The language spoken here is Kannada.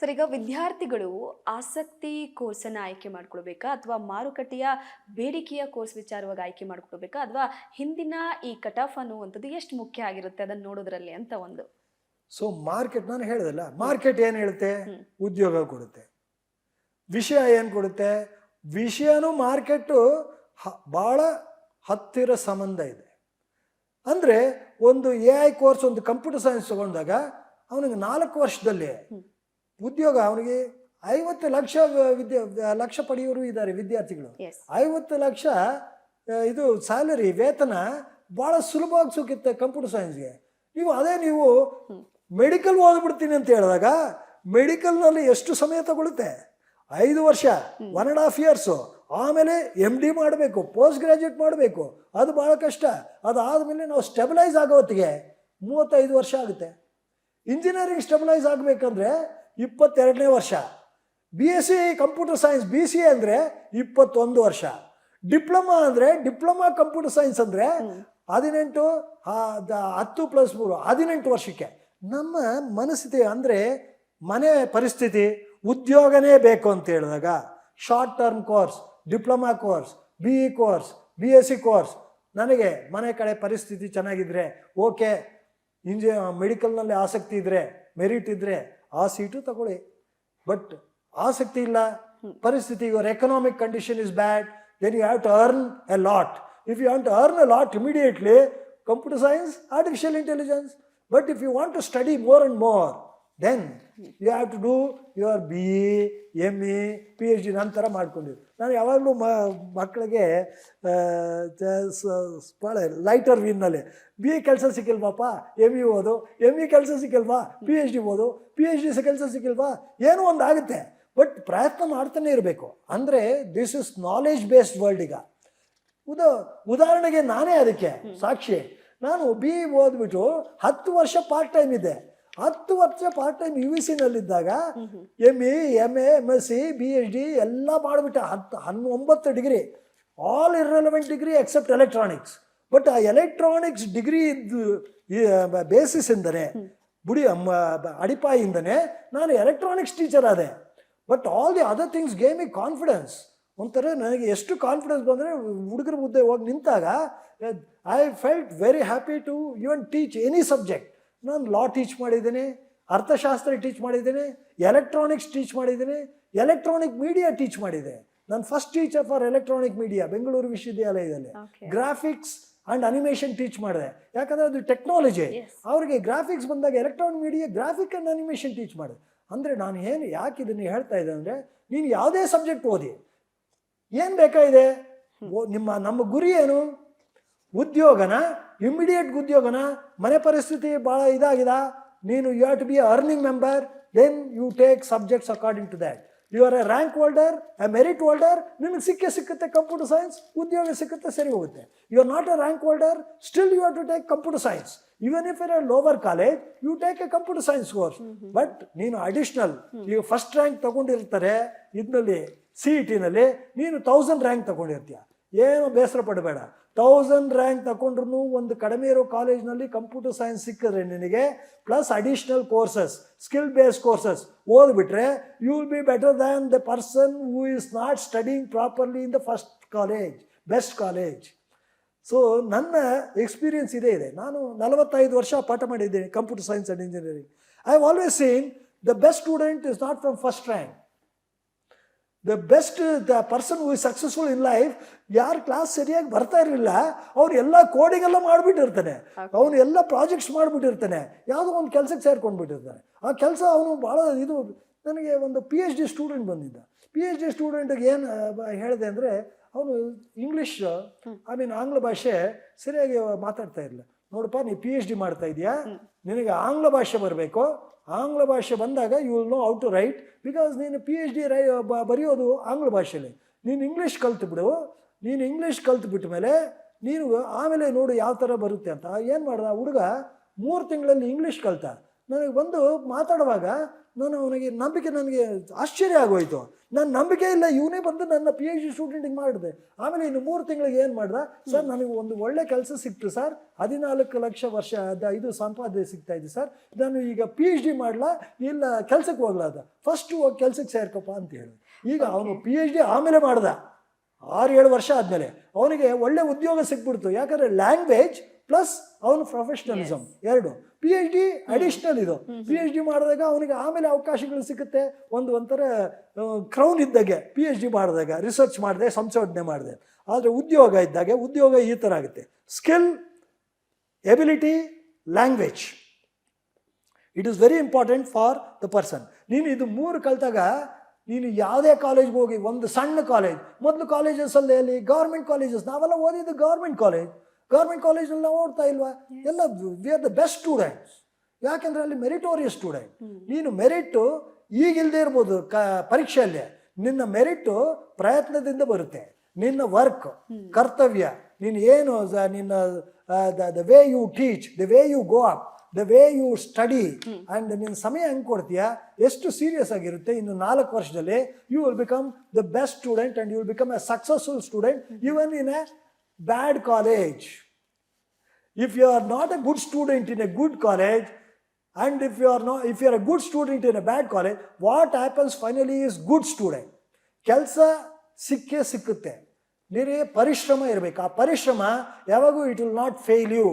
ಸರ್, ಈಗ ವಿದ್ಯಾರ್ಥಿಗಳು ಆಸಕ್ತಿ ಕೋರ್ಸನ್ನು ಆಯ್ಕೆ ಮಾಡ್ಕೊಳ್ಬೇಕಾ ಅಥವಾ ಮಾರುಕಟ್ಟೆಯ ಬೇಡಿಕೆಯ ಕೋರ್ಸ್ ವಿಚಾರವಾಗಿ ಆಯ್ಕೆ ಮಾಡ್ಕೊಳ್ಬೇಕಾ ಅಥವಾ ಹಿಂದಿನ ಈ ಕಟ್ ಆಫ್ ಅನ್ನುವಂಥದ್ದು ಎಷ್ಟು ಮುಖ್ಯ ಆಗಿರುತ್ತೆ ಅದನ್ನು ನೋಡೋದ್ರಲ್ಲಿ ಅಂತ ಒಂದು. ಸೊ ಮಾರ್ಕೆಟ್ ನಾನು ಹೇಳಿದಲ್ಲ, ಮಾರ್ಕೆಟ್ ಏನು ಹೇಳುತ್ತೆ? ಹ್ಮ್. ಉದ್ಯೋಗ ಕೊಡುತ್ತೆ. ವಿಷಯ ಏನು ಕೊಡುತ್ತೆ? ವಿಷಯನೂ ಮಾರ್ಕೆಟು ಭಾಳ ಹತ್ತಿರ ಸಂಬಂಧ ಇದೆ. ಅಂದರೆ ಒಂದು AI ಕೋರ್ಸ್, ಒಂದು ಕಂಪ್ಯೂಟರ್ ಸೈನ್ಸ್ ತಗೊಂಡಾಗ ಅವನಿಗೆ 4 ವರ್ಷದಲ್ಲಿ ಉದ್ಯೋಗ, ಅವನಿಗೆ 50 ಲಕ್ಷ ಲಕ್ಷ ಪಡೆಯೋರು ಇದ್ದಾರೆ ವಿದ್ಯಾರ್ಥಿಗಳು. ಎಸ್. 50 ಲಕ್ಷ ಇದು ಸ್ಯಾಲರಿ, ವೇತನ ಭಾಳ ಸುಲಭವಾಗಿ ಸಿಗುತ್ತೆ ಕಂಪ್ಯೂಟರ್ ಸೈನ್ಸ್ಗೆ. ನೀವು ಮೆಡಿಕಲ್ ಓದ್ಬಿಡ್ತೀನಿ ಅಂತ ಹೇಳಿದಾಗ ಮೆಡಿಕಲ್ನಲ್ಲಿ ಎಷ್ಟು ಸಮಯ ತಗೊಳುತ್ತೆ? 5 ವರ್ಷ, 1.5 ಇಯರ್ಸು. ಆಮೇಲೆ MD ಮಾಡಬೇಕು, ಪೋಸ್ಟ್ ಗ್ರ್ಯಾಜುಯೇಟ್ ಮಾಡಬೇಕು, ಅದು ಭಾಳ ಕಷ್ಟ. ಅದಾದಮೇಲೆ ನಾವು ಸ್ಟೆಬಿಲೈಸ್ ಆಗೋ ಹೊತ್ತಿಗೆ 35 ವರ್ಷ ಆಗುತ್ತೆ. ಇಂಜಿನಿಯರಿಂಗ್ ಸ್ಟೆಬಿಲೈಸ್ ಆಗಬೇಕಂದ್ರೆ 22ನೇ ವರ್ಷ. BSc ಕಂಪ್ಯೂಟರ್ ಸೈನ್ಸ್ BCA ಅಂದರೆ 21 ವರ್ಷ. ಡಿಪ್ಲೊಮಾ ಅಂದರೆ ಡಿಪ್ಲೊಮಾ ಕಂಪ್ಯೂಟರ್ ಸೈನ್ಸ್ ಅಂದರೆ 18, 10 + 3 18 ವರ್ಷಕ್ಕೆ. ನಮ್ಮ ಮನಸ್ಥಿತಿ ಅಂದರೆ ಮನೆ ಪರಿಸ್ಥಿತಿ, ಉದ್ಯೋಗನೇ ಬೇಕು ಅಂತ ಹೇಳಿದಾಗ short term course, diploma course, BE course, BSc course. ನನಗೆ ಮನೆ ಕಡೆ ಪರಿಸ್ಥಿತಿ ಚೆನ್ನಾಗಿದ್ದರೆ ಓಕೆ, ಮೆಡಿಕಲ್ನಲ್ಲಿ ಆಸಕ್ತಿ ಇದ್ದರೆ, ಮೆರಿಟ್ ಇದ್ದರೆ ಆ ಸೀಟು ತಗೊಳ್ಳಿ. ಬಟ್ ಆಸಕ್ತಿ ಇಲ್ಲ, ಪರಿಸ್ಥಿತಿ, your economic condition is bad, then you have to earn a lot. If you want to earn a lot immediately, computer science, artificial intelligence. But if you want to study more and more, then you have to do your BE, ME, PhD ನಂತರ ಮಾಡ್ಕೊಂಡಿದ್ದು. ನಾನು ಯಾವಾಗಲೂ ಮಕ್ಕಳಿಗೆ ಭಾಳ ಲೈಟರ್ ವಿನ್ನಲ್ಲಿ BE ಕೆಲಸ ಸಿಕ್ಕಿಲ್ವಾಪ್ಪ, ME ಓದು, ME ಕೆಲಸ ಸಿಕ್ಕಿಲ್ವಾ, PhD ಓದು, PhD ಕೆಲಸ ಸಿಕ್ಕಿಲ್ವಾ, ಏನೋ ಒಂದು ಆಗುತ್ತೆ. ಬಟ್ ಪ್ರಯತ್ನ ಮಾಡ್ತಾನೆ ಇರಬೇಕು. ಅಂದರೆ this is knowledge based world. ಈಗ ಉದಾಹರಣೆಗೆ ನಾನೇ ಅದಕ್ಕೆ ಸಾಕ್ಷಿ. ನಾನು BE ಓದ್ಬಿಟ್ಟು 10 ವರ್ಷ ಪಾರ್ಟ್ ಟೈಮ್ ಇದೆ. 10 ವರ್ಷ ಪಾರ್ಟ್ ಟೈಮ್ UVCನಲ್ಲಿದ್ದಾಗ ME, MA, MSc, PhD ಎಲ್ಲ ಮಾಡಿಬಿಟ್ಟೆ. 19 degree, all irrelevant degree except electronics. But ಆ ಎಲೆಕ್ಟ್ರಾನಿಕ್ಸ್ ಡಿಗ್ರಿ ಬೇಸಿಸಿಂದನೇ, ಅಡಿಪಾಯಿಂದನೇ ನಾನು ಎಲೆಕ್ಟ್ರಾನಿಕ್ಸ್ ಟೀಚರ್ ಆದೆ. But all the other things gave me confidence. ಒಂಥರ ನನಗೆ ಎಷ್ಟು ಕಾನ್ಫಿಡೆನ್ಸ್ ಬಂದರೆ ಹುಡುಗರ ಮುದ್ದೆ ಹೋಗಿ ನಿಂತಾಗ I felt very happy to even teach any subject. ನಾನು ಲಾ ಟೀಚ್ ಮಾಡಿದ್ದೇನೆ, ಅರ್ಥಶಾಸ್ತ್ರ ಟೀಚ್ ಮಾಡಿದ್ದೇನೆ, ಎಲೆಕ್ಟ್ರಾನಿಕ್ಸ್ ಟೀಚ್ ಮಾಡಿದ್ದೇನೆ, ಎಲೆಕ್ಟ್ರಾನಿಕ್ ಮೀಡಿಯಾ ಟೀಚ್ ಮಾಡಿದೆ. ನಾನು first teacher for electronic media Bengaluru ವಿಶ್ವವಿದ್ಯಾಲಯದಲ್ಲಿ. ಗ್ರಾಫಿಕ್ಸ್ ಆ್ಯಂಡ್ ಅನಿಮೇಷನ್ ಟೀಚ್ ಮಾಡಿದೆ, ಯಾಕಂದರೆ ಅದು ಟೆಕ್ನಾಲಜಿ. ಅವ್ರಿಗೆ ಗ್ರಾಫಿಕ್ಸ್ ಬಂದಾಗ electronic media, graphic and animation teach ಮಾಡಿದೆ. ಅಂದರೆ ನಾನು ಯಾಕೆ ಇದನ್ನು ಹೇಳ್ತಾ ಇದ್ದೆ ಅಂದರೆ, ನೀನು ಯಾವುದೇ ಸಬ್ಜೆಕ್ಟ್ ಓದಿ, ಏನು ಬೇಕಾಗಿದೆ, ನಮ್ಮ ಗುರಿ ಏನು? ಉದ್ಯೋಗನ, ಇಮಿಡಿಯೇಟ್ ಉದ್ಯೋಗನ, ಮನೆ ಪರಿಸ್ಥಿತಿ ಭಾಳ ಇದಾಗಿದೆ, ನೀನು you have to be earning member, then you take subjects according to that. You are a rank holder, a merit holder, ನಿಮಗೆ ಸಿಕ್ಕುತ್ತೆ ಕಂಪ್ಯೂಟರ್ ಸೈನ್ಸ್, ಉದ್ಯೋಗ ಸಿಕ್ಕುತ್ತೆ, ಸರಿ ಹೋಗುತ್ತೆ. You are not a rank holder, still you have to take computer science. Even if you are lower college, you take a computer science course. But ನೀನು ಅಡಿಷ್ನಲ್, ಈಗ ಫಸ್ಟ್ ರ್ಯಾಂಕ್ ತಗೊಂಡಿರ್ತಾರೆ ಇದರಲ್ಲಿ CETನಲ್ಲಿ, ನೀನು 1000 ರ್ಯಾಂಕ್ ತಗೊಂಡಿರ್ತೀಯ, ಏನು ಬೇಸರ ಪಡಬೇಡ. 1000 ರ್ಯಾಂಕ್ ತಗೊಂಡ್ರು ಒಂದು ಕಡಿಮೆ ಇರೋ ಕಾಲೇಜ್ನಲ್ಲಿ ಕಂಪ್ಯೂಟರ್ ಸೈನ್ಸ್ ಸಿಕ್ಕಿದ್ರೆ ನಿನಗೆ, plus additional courses, skill based courses ಓದ್ಬಿಟ್ರೆ, you will be better than the person who is not studying properly in the first college, best college. So ನನ್ನ ಎಕ್ಸ್ಪೀರಿಯನ್ಸ್ ಇದೇ ಇದೆ. ನಾನು 45 ವರ್ಷ ಪಾಠ ಮಾಡಿದ್ದೇನೆ computer science and engineering. I have always seen the best student is not from first rank. The person who is successful in life, ಯಾರು ಕ್ಲಾಸ್ ಸರಿಯಾಗಿ ಬರ್ತಾ ಇರಲಿಲ್ಲ ಅವ್ರು ಎಲ್ಲ ಕೋಡಿಂಗ್ ಎಲ್ಲ ಮಾಡಿಬಿಟ್ಟಿರ್ತಾನೆ, ಅವನು ಎಲ್ಲ ಪ್ರಾಜೆಕ್ಟ್ಸ್ ಮಾಡಿಬಿಟ್ಟಿರ್ತಾನೆ, ಯಾವುದೋ ಒಂದು ಕೆಲಸಕ್ಕೆ ಸೇರ್ಕೊಂಡ್ಬಿಟ್ಟಿರ್ತಾನೆ. ಆ ಕೆಲಸ ಅವನು ಭಾಳ ಇದು. ನನಗೆ ಒಂದು PhD ಸ್ಟೂಡೆಂಟ್ ಬಂದಿದ್ದ. PhD ಸ್ಟೂಡೆಂಟಿಗೆ ಏನು ಹೇಳಿದೆ ಅಂದರೆ, ಅವನು ಇಂಗ್ಲೀಷ್ ಆಂಗ್ಲ ಭಾಷೆ ಸರಿಯಾಗಿ ಮಾತಾಡ್ತಾ ಇರಲಿಲ್ಲ. ನೋಡಪ್ಪ, ನೀ PhD ಮಾಡ್ತಾ ಇದೆಯಾ, ನಿನಗೆ ಆಂಗ್ಲ ಭಾಷೆ ಬರಬೇಕು. ಆಂಗ್ಲ ಭಾಷೆ ಬಂದಾಗ you will know how to write, because ನೀನು PhD ಬರೆಯೋದು ಆಂಗ್ಲ ಭಾಷೆಯಲ್ಲಿ. ನೀನು ಇಂಗ್ಲೀಷ್ ಕಲ್ತ್ಬಿಡು. ನೀನು ಇಂಗ್ಲೀಷ್ ಕಲ್ತ್ಬಿಟ್ಟ ಮೇಲೆ ನೀನು ಆಮೇಲೆ ನೋಡು ಯಾವ ಥರ ಬರುತ್ತೆ ಅಂತ. ಏನು ಮಾಡ್ದ ಹುಡುಗ, 3 ತಿಂಗಳಲ್ಲಿ ಇಂಗ್ಲೀಷ್ ಕಲ್ತ. ನನಗೆ ಬಂದು ಮಾತಾಡುವಾಗ ನಾನು ಅವನಿಗೆ ನನಗೆ ಆಶ್ಚರ್ಯ ಆಗೋಯ್ತು. ನನ್ನ ನಂಬಿಕೆ ಇಲ್ಲ, ಇವನೇ ಬಂದು ನನ್ನ PhD ಸ್ಟೂಡೆಂಟಿಗೆ ಮಾಡಿದೆ. ಆಮೇಲೆ ಇನ್ನು 3 ತಿಂಗಳಿಗೆ ಏನು ಮಾಡ್ದೆ, ಸರ್ ನನಗೆ ಒಂದು ಒಳ್ಳೆ ಕೆಲಸ ಸಿಕ್ತು ಸರ್, 14 ಲಕ್ಷ ವರ್ಷ ಇದು ಸಂಪಾದನೆ ಸಿಗ್ತಾ ಇದೆ ಸರ್, ನಾನು ಈಗ PhD ಮಾಡಲಾ ಇಲ್ಲ ಕೆಲಸಕ್ಕೆ ಹೋಗ್ಲಾ ಅದ, ಫಸ್ಟ್ ಹೋಗಿ ಕೆಲಸಕ್ಕೆ ಸೇರ್ಕಪ್ಪ ಅಂತ ಹೇಳಿ. ಈಗ ಅವನು PhD ಆಮೇಲೆ ಮಾಡ್ದ, 6-7 ವರ್ಷ ಆದಮೇಲೆ ಅವನಿಗೆ ಒಳ್ಳೆ ಉದ್ಯೋಗ ಸಿಕ್ಬಿಡ್ತು. ಯಾಕಂದರೆ ಲ್ಯಾಂಗ್ವೇಜ್ ಪ್ಲಸ್ ಅವನು ಪ್ರೊಫೆಷನಲಿಸಮ್ ಎರಡು. PhD ಅಡಿಷ್ನಲ್ ಇದು. PhD ಮಾಡಿದಾಗ ಅವನಿಗೆ ಆಮೇಲೆ ಅವಕಾಶಗಳು ಸಿಗುತ್ತೆ. ಒಂಥರ ಕ್ರೌನ್ ಇದ್ದಾಗೆ PhD ಮಾಡಿದಾಗ, ರಿಸರ್ಚ್ ಮಾಡಿದೆ, ಸಂಶೋಧನೆ ಮಾಡಿದೆ. ಆದರೆ ಉದ್ಯೋಗ ಇದ್ದಾಗೆ ಉದ್ಯೋಗ ಈ ಥರ ಆಗುತ್ತೆ. Skill, ability, language, it is very important for the person. ನೀನು ಇದು 3 ಕಲ್ತಾಗ ನೀನು ಯಾವುದೇ ಕಾಲೇಜ್ಗೆ ಹೋಗಿ, ಒಂದು ಸಣ್ಣ ಕಾಲೇಜ್, ಮೊದಲು ಕಾಲೇಜಸಲ್ಲಿ ಅಲ್ಲಿ ಗೌರ್ಮೆಂಟ್ ಕಾಲೇಜಸ್, ನಾವೆಲ್ಲ ಓದಿದ್ದು ಗೌರ್ಮೆಂಟ್ ಕಾಲೇಜಲ್ಲಿ ನಾವು ಓಡ್ತಾ ಇಲ್ವಾ? ಎಲ್ಲ we are the best students. ಯಾಕೆಂದರೆ ಅಲ್ಲಿ ಮೆರಿಟೋರಿಯಸ್ ಸ್ಟೂಡೆಂಟ್. ನೀನು ಮೆರಿಟು ಈಗಿಲ್ಲದೆ ಇರ್ಬೋದು ಪರೀಕ್ಷೆಯಲ್ಲಿ, ನಿನ್ನ ಮೆರಿಟು ಪ್ರಯತ್ನದಿಂದ ಬರುತ್ತೆ. ನಿನ್ನ ವರ್ಕ್, ಕರ್ತವ್ಯ, ನೀನು ಏನು ನಿನ್ನ the way you teach, the way you go up, the way you study and ನಿನ್ನ ಸಮಯ ಹೆಂಗೆ ಕೊಡ್ತೀಯಾ, ಎಷ್ಟು ಸೀರಿಯಸ್ ಆಗಿರುತ್ತೆ. ಇನ್ನು 4 ವರ್ಷದಲ್ಲಿ you will become the best student and you will become a successful student even in a bad college. If you are not a good student in a good college, and if you are a good student in a bad college, what happens finally is good student. ಕೆಲಸ ಸಿಕ್ಕುತ್ತೆ. ನಿನಗೆ ಪರಿಶ್ರಮ ಇರಬೇಕು. ಆ ಪರಿಶ್ರಮ ಯಾವಾಗೂ it will not fail you.